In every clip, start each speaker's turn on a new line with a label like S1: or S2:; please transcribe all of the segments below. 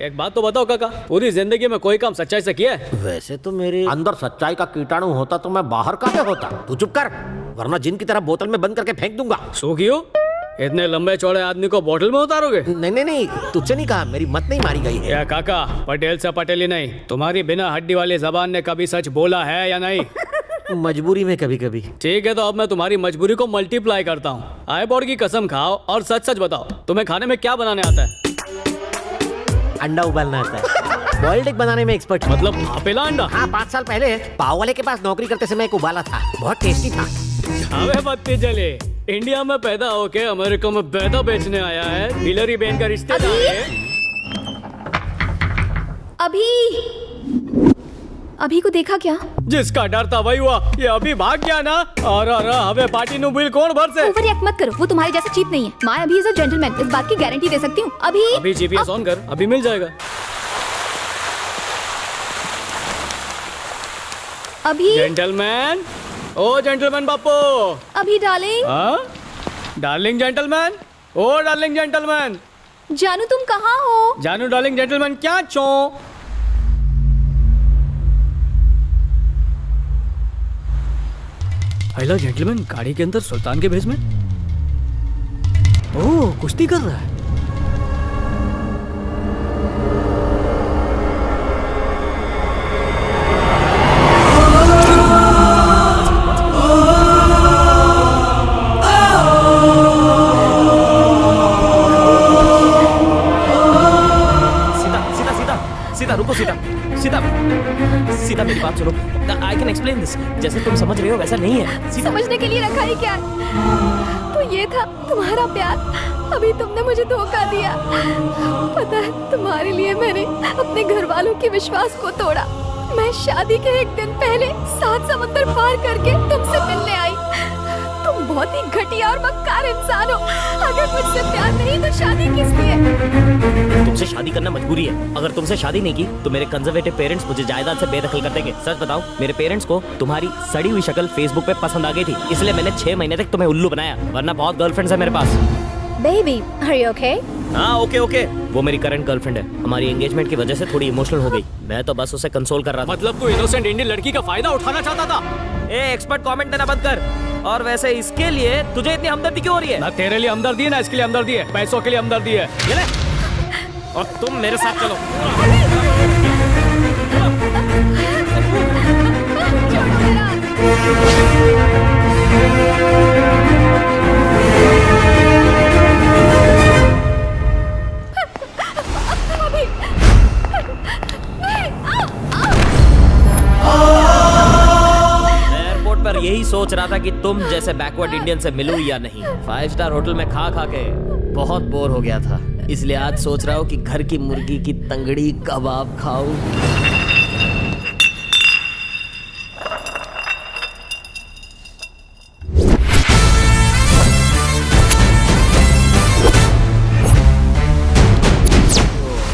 S1: एक बात तो बताओ काका, पूरी जिंदगी में कोई काम सच्चाई से किया है?
S2: वैसे तो मेरे अंदर सच्चाई का कीटाणु होता तो मैं बाहर काहे होता। तू चुप कर, वरना जिन की तरह बोतल में बंद करके फेंक दूंगा।
S1: सो क्यों? इतने लंबे चौड़े आदमी को बोतल में उतारोगे?
S2: नहीं, तुझसे नहीं कहा, मेरी मत नहीं मारी गई है।
S1: या काका, पटेल से पटेली नहीं, तुम्हारी बिना हड्डी वाली जबान ने कभी सच बोला है या नहीं?
S2: मजबूरी में कभी कभी।
S1: ठीक है, तो अब मैं तुम्हारी मजबूरी को मल्टीप्लाई करता हूँ। आए बोर्ड की कसम खाओ और सच सच बताओ, तुम्हें खाने में क्या बनाने आता है?
S2: अंडा उबालना आता है। बॉइल्ड एग बनाने में एक्सपर्ट।
S1: मतलब भापेला अंडा?
S2: हाँ, 5 साल पहले पाव वाले के पास नौकरी करते समय एक उबाला था, बहुत टेस्टी था।
S1: अबे बत्ती जले, इंडिया में पैदा होके अमेरिका में पैदा बेचने आया है, डीलरी बहन का रिश्तेदार है।
S3: अभी को देखा क्या?
S1: जिसका डर था वही हुआ, ये अभी भाग गया ना। और हवे पार्टी नु बिल कौन भर से?
S3: ओवर रिएक्ट मत करो, वो तुम्हारे जैसा चीप नहीं है। मैं अभी इज अ जेंटलमैन, इस बात की गारंटी दे सकती हूँ। अभी
S1: जीपीएस ऑन कर, अभी मिल जाएगा।
S3: अभी
S1: जेंटलमैन, ओ जेंटलमैन बापू।
S3: अभी डार्लिंग।
S1: हाँ? डार्लिंग जेंटलमैन, ओ डार्लिंग जेंटलमैन।
S3: जानू तुम कहाँ हो?
S1: जानू डार्लिंग जेंटलमैन क्या चो? हेलो जेंटलमैन, गाड़ी के अंदर सुल्तान के भेष में। ओह, कुश्ती कर रहा है।
S4: सीता रुको, सीता मेरी बात सुनो। I can explain this. जैसे तुम समझ रहे हो वैसा नहीं है।
S3: समझने के लिए रखा ही क्या? तो ये था तुम्हारा प्यार। अभी तुमने मुझे धोखा दिया। पता है, तुम्हारे लिए मैंने अपने घर वालों के विश्वास को तोड़ा। मैं शादी के एक दिन पहले 7 समुंदर पार करके तुमसे मिलने आई। तुम बहुत ही घटिया और मक्कार इंसान हो। अगर मुझसे प्यार नहीं तो शादी किस लिए?
S4: तुमसे शादी करना मजबूरी है। अगर तुमसे शादी नहीं की तो मेरे कंजर्वेटिव पेरेंट्स मुझे जायदाद से बेदखल कर देंगे। सच बताओ, मेरे पेरेंट्स को तुम्हारी सड़ी हुई शक्ल फेसबुक पे पसंद आ गई थी, इसलिए मैंने 6 महीने तक तुम्हें उल्लू बनाया। वरना बहुत गर्लफ्रेंड्स है मेरे पास।
S3: Baby, are you okay?
S4: हाँ, ओके। वो मेरी करंट गर्लफ्रेंड है। हमारी एंगेजमेंट की वजह से थोड़ी इमोशनल हो गई। मैं तो बस उसे कंसोल कर रहा था।
S1: मतलब तू इनोसेंट इंडियन लड़की का फायदा उठाना चाहता था?
S4: एक्सपर्ट कमेंट देना बंद कर। और वैसे इसके लिए तुझे इतनी हमदर्दी क्यों हो रही है?
S1: ना तेरे लिए हमदर्दी है, ना इसके लिए हमदर्दी है, पैसों के लिए हमदर्दी है।
S4: ये ले। और तुम मेरे साथ चलो। एयरपोर्ट पर यही सोच रहा था कि तुम जैसे बैकवर्ड इंडियन से मिलूं या नहीं। 5 स्टार होटल में खा के बहुत बोर हो गया था, इसलिए आज सोच रहा हूँ कि घर की मुर्गी की तंगड़ी कबाब खाऊं।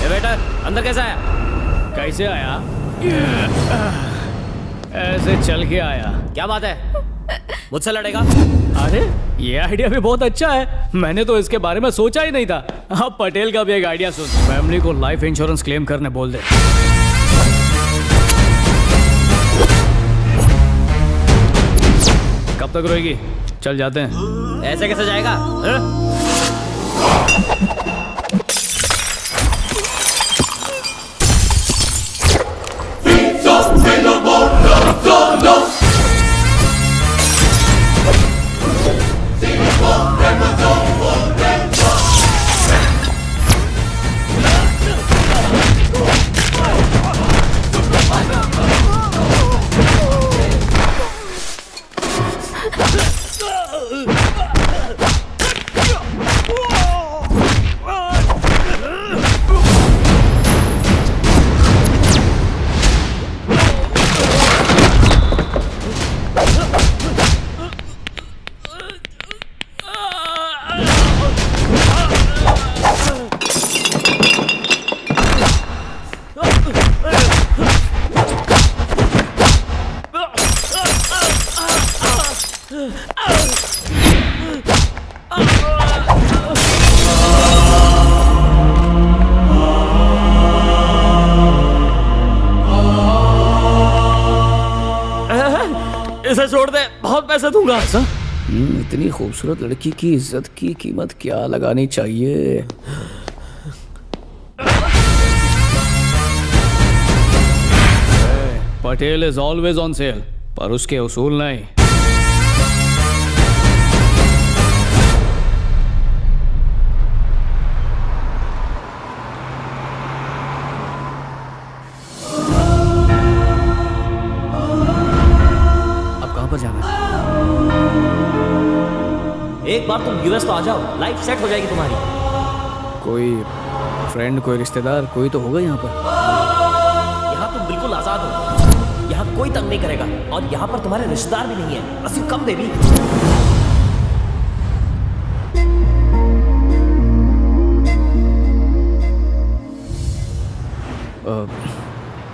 S4: वेटर, अंदर कैसा आया?
S1: कैसे आया? ऐसे चल के आया।
S4: क्या बात है, मुझसे लड़ेगा?
S1: अरे ये आइडिया भी बहुत अच्छा है, मैंने तो इसके बारे में सोचा ही नहीं था। अब पटेल का भी एक आइडिया सुन, फैमिली को लाइफ इंश्योरेंस क्लेम करने बोल दे। कब तक रोएगी? चल जाते हैं।
S4: ऐसे कैसे जाएगा? इसे छोड़ दे, बहुत पैसे दूंगा।
S1: इतनी खूबसूरत लड़की की इज्जत की कीमत क्या लगानी चाहिए? Patel is always on sale, पर उसके उसूल नहीं। अब कहां पर जाना है?
S4: एक बार तुम यूएस तो आ जाओ, लाइफ सेट हो जाएगी तुम्हारी।
S1: कोई फ्रेंड, कोई रिश्तेदार, कोई तो होगा यहाँ पर।
S4: यहाँ तुम बिल्कुल आजाद हो, यहाँ कोई तंग नहीं करेगा, और यहाँ पर तुम्हारे रिश्तेदार भी नहीं है। बस कम बेबी।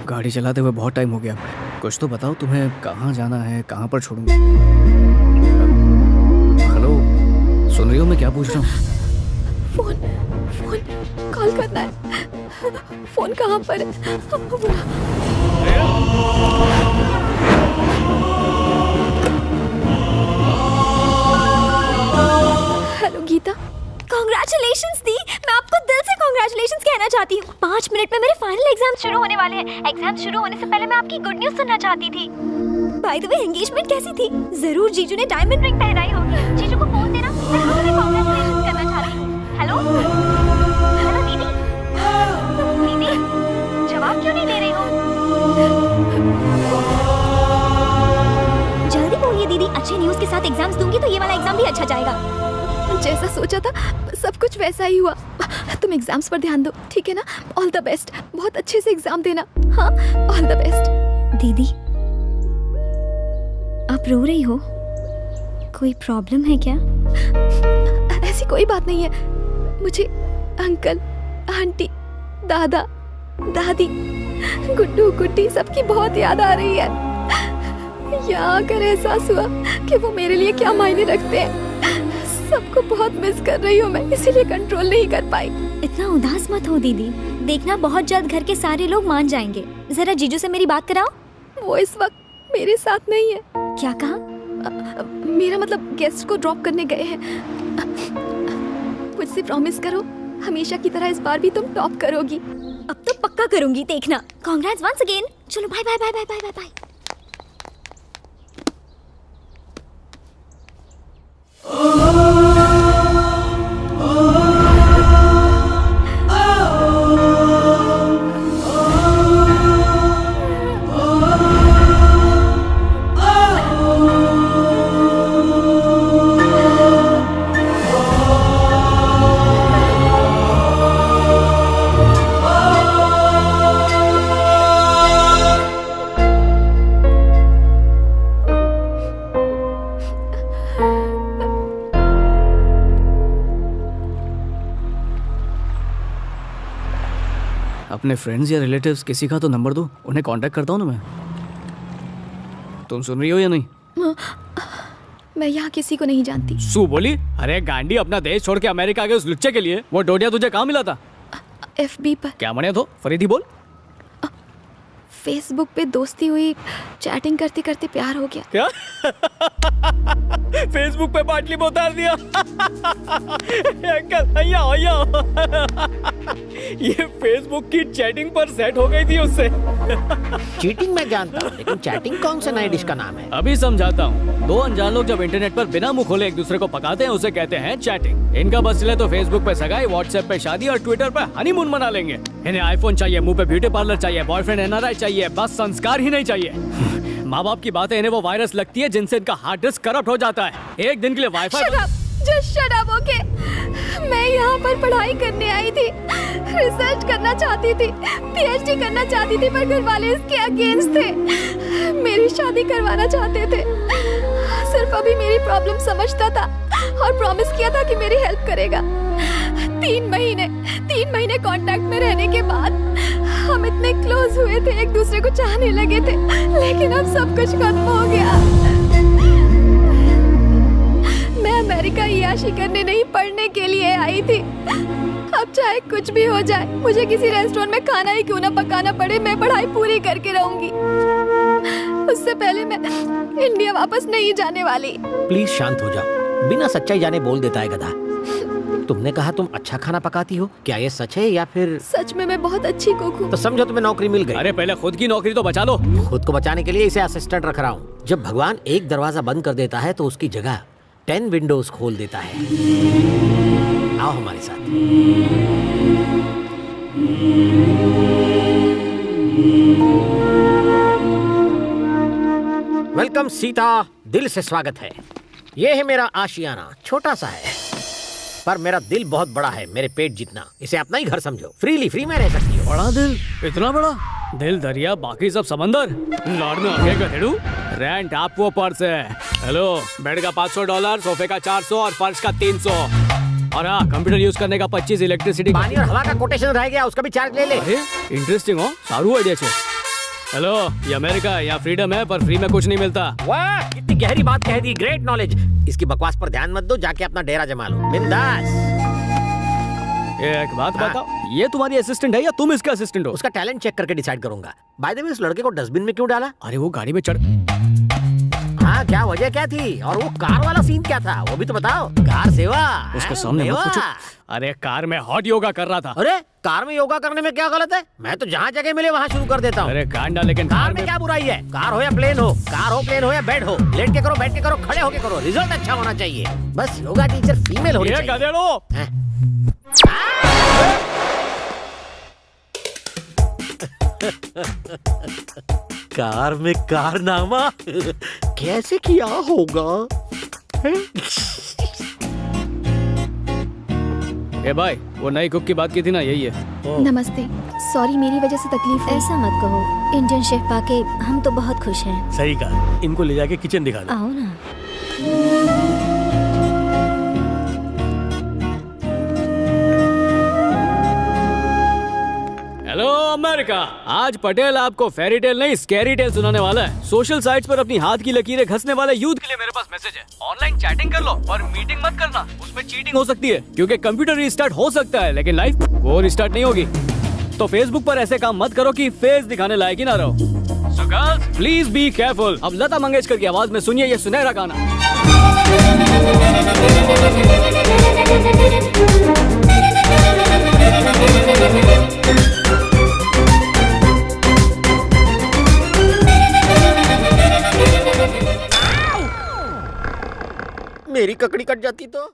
S1: गाड़ी चलाते हुए बहुत टाइम हो गया। कुछ तो बताओ, तुम्हें कहाँ जाना है, कहाँ पर छोड़ूं? हेलो, सुन रही हो मैं क्या पूछ रहा हूँ?
S3: फोन फोन कॉल करना है। फोन कहाँ पर है? हेलो गीता।
S5: कांग्रेचुलेशंस दी, मैं आपको दिल से कांग्रेचुलेशंस कहना चाहती हूँ। 5 मिनट में मेरे फाइनल एग्जाम शुरू होने वाले हैं। एग्जाम शुरू होने से पहले मैं आपकी गुड न्यूज सुनना चाहती थी। बाय द वे, एंगेजमेंट कैसी थी? जरूर जीजू ने डायमंड रिंग पहनाई होगी। जीजू को फोन देना, मैं आपसे कांग्रेचुलेशंस करना चाहती हूँ। हेलो हेलो दीदी, दीदी जवाब क्यों नहीं दे रही हो? जल्दी बोलिए दीदी। अच्छे न्यूज के साथ एग्जाम्स दूंगी तो ये वाला एग्जाम भी अच्छा जाएगा।
S3: जैसा सोचा था सब कुछ वैसा ही हुआ। तुम एग्जाम्स पर ध्यान दो, ठीक है ना? All the best. बहुत अच्छे से एग्जाम देना। हाँ, ऑल द बेस्ट।
S5: दीदी आप रो रही हो? कोई प्रॉब्लम है क्या?
S3: ऐसी कोई बात नहीं है। मुझे अंकल, आंटी, दादा, दादी, गुड्डू, गुड्डी सबकी बहुत याद आ रही है। यहाँ आकर एहसास हुआ कि वो मेरे लिए क्या मायने रखते हैं। सबको बहुत मिस कर रही हूँ मैं, इसीलिए कंट्रोल नहीं कर पाई।
S5: इतना उदास मत हो दीदी, देखना बहुत जल्द घर के सारे लोग मान जाएंगे। जरा जीजू से मेरी बात कराओ।
S3: वो इस वक्त मेरे साथ नहीं है।
S5: क्या कहा?
S3: मेरा मतलब गेस्ट को ड्रॉप करने गए हैं। मुझसे प्रॉमिस करो, हमेशा की तरह इस बार भी तुम टॉप करोगी।
S5: अब तो पक्का करूंगी, देखना। Congrats once again. चलो bye bye bye bye bye bye bye.
S1: अपने फ्रेंड्स या रिलेटिव्स किसी का तो नंबर दो, उन्हें कांटेक्ट करता हूँ ना मैं। तुम सुन रही हो या नहीं?
S3: मैं यहाँ किसी को नहीं जानती।
S1: सू बोली, अरे गांडी, अपना देश छोड़ के अमेरिका गए उस लुच्चे के लिए। वो डोडिया तुझे कहाँ मिला था?
S3: FB पर।
S1: क्या बने तो? फरीदी बोल।
S3: फेसबुक पे दोस्ती हुई, चैटिंग करते करते प्यार हो गया।
S1: क्या? फेसबुक पे बाटली में उतार दिया? अंकल ये फेसबुक की चैटिंग पर सेट हो गई थी उससे।
S2: चीटिंग मैं जानता हूँ, लेकिन चैटिंग कौन से नए डिश का नाम है?
S1: अभी समझाता हूँ। दो अनजान लोग जब इंटरनेट पर बिना मुंह खोले एक दूसरे को पकाते हैं, उसे कहते हैं चैटिंग। इनका बस चले तो फेसबुक पे सगाई, व्हाट्सएप पे शादी और ट्विटर पे हनीमून मना लेंगे। इन्हें आईफोन चाहिए, मुंह पे ब्यूटी पार्लर चाहिए, बॉयफ्रेंड NRI चाहिए, बस संस्कार ही नहीं चाहिए। माँ बाप की बातें इन्हें वो वायरस लगती है जिनसे इनका हार्ड डिस्क करप्ट हो जाता है। एक दिन के लिए wifi.
S3: Just shut up, okay? मैं यहाँ पर पढ़ाई करने आई थी, रिसर्च करना चाहती थी, PhD करना चाहती थी, पर घर वाले इसके अगेंस्ट थे। मेरी शादी करवाना चाहते थे। सिर्फ अभी मेरी प्रॉब्लम समझता था और प्रॉमिस किया था कि मेरी हेल्प करेगा। 3 महीने कांटेक्ट में रहने के बाद हम इतने क्लोज हुए थे, एक दूसरे को चाहने लगे थे, लेकिन अब सब कुछ खत्म हो गया। मैं अमेरिका याशी करने नहीं, पढ़ने के लिए आई थी। अब चाहे कुछ भी हो जाए, मुझे किसी रेस्टोरेंट में खाना ही क्यों ना पकाना पड़े, मैं पढ़ाई पूरी करके रहूंगी। उससे पहले मैं इंडिया वापस नहीं जाने वाली।
S2: प्लीज शांत हो जाओ, बिना सच्चाई जाने बोल देता है गधा। तुमने कहा तुम अच्छा खाना पकाती हो, क्या ये सच है या फिर?
S3: सच में मैं बहुत अच्छी कुक हूँ।
S2: तो समझो तुम्हें नौकरी मिल गई।
S1: अरे पहले खुद की नौकरी तो बचा लो।
S2: खुद को बचाने के लिए इसे असिस्टेंट रख रहा हूँ। जब भगवान एक दरवाजा बंद कर देता है तो उसकी जगह 10 विंडोज खोल देता है। आओ हमारे साथ। वेलकम सीता, दिल से स्वागत है। ये है मेरा आशियाना, छोटा सा है पर मेरा दिल बहुत बड़ा है, मेरे पेट जितना। इसे अपना ही घर समझो, फ्री में रह सकती हो।
S1: बड़ा दिल, इतना बड़ा दिल, दरिया बाकी सब समंदर। लॉर्ड में आगे गधेड़ू, रेंट आप वो पर्स है। हेलो, बेड का $500, सोफे का 400 और फर्श का 300। और हाँ, कंप्यूटर यूज करने का 25, इलेक्ट्रिसिटी
S2: पानी और हवा का कोटेशन रह गया, उसका भी चार्ज ले ले।
S1: अरे इंटरेस्टिंग हो, सारू आइडिया छे। हेलो, ये अमेरिका है, यहाँ फ्रीडम है पर फ्री में कुछ नहीं मिलता।
S2: वाह, कितनी गहरी बात कह दी, ग्रेट नॉलेज। इसकी बकवास पर ध्यान मत दो, जाके अपना डेरा जमा लो, बिंदास।
S1: एक बात बताओ, ये तुम्हारी असिस्टेंट है या तुम इसका असिस्टेंट हो?
S2: उसका टैलेंट चेक करके डिसाइड करूंगा। बाय द वे, इस लड़के को डस्टबिन में क्यों डाला?
S1: अरे वो गाड़ी में चढ़।
S2: हाँ, क्या वजह क्या थी? और वो कार वाला सीन क्या था, वो भी तो बताओ। कार सेवा
S1: उसके सामने मत पूछो। अरे कार में हॉट योगा कर रहा था।
S2: अरे कार में योगा करने में क्या गलत है? मैं तो जहाँ जगह मिले वहाँ शुरू कर देता हूँ।
S1: अरे गांडा, लेकिन
S2: कार में क्या बुराई है? कार हो या प्लेन हो, कार हो प्लेन हो या बेड हो, लेट के करो, बैठ के करो, खड़े होके करो, रिजल्ट अच्छा होना चाहिए। बस योगा टीचर फीमेल होनी चाहिए।
S1: गधेड़ो,
S2: हैं? कार में कारनामा कैसे किया होगा?
S1: ए भाई, वो नई कुक की बात की थी ना, यही है।
S3: नमस्ते, सॉरी मेरी वजह से तकलीफ है।
S5: ऐसा मत कहो, इंडियन शेफ पाके हम तो बहुत खुश हैं।
S6: सही कहा, इनको ले जाके किचन दिखा दो।
S5: आओ ना।
S1: हेलो अमेरिका, आज पटेल आपको फेरी टेल नहीं स्कैरी टेल सुनाने वाला है। सोशल साइट्स पर अपनी हाथ की लकीरें घसने वाले यूथ के लिए मेरे पास मैसेज है। ऑनलाइन चैटिंग कर लो और मीटिंग मत करना, उसमें चीटिंग हो सकती है। क्योंकि कंप्यूटर रिस्टार्ट हो सकता है लेकिन लाइफ वो रिस्टार्ट नहीं होगी। तो फेसबुक पर ऐसे काम मत करो कि फेस दिखाने लायक ही ना रहो। So girls, please be careful. अब लता मंगेशकर की आवाज में सुनिए ये सुनहरा गाना।
S2: मेरी ककड़ी कट जाती तो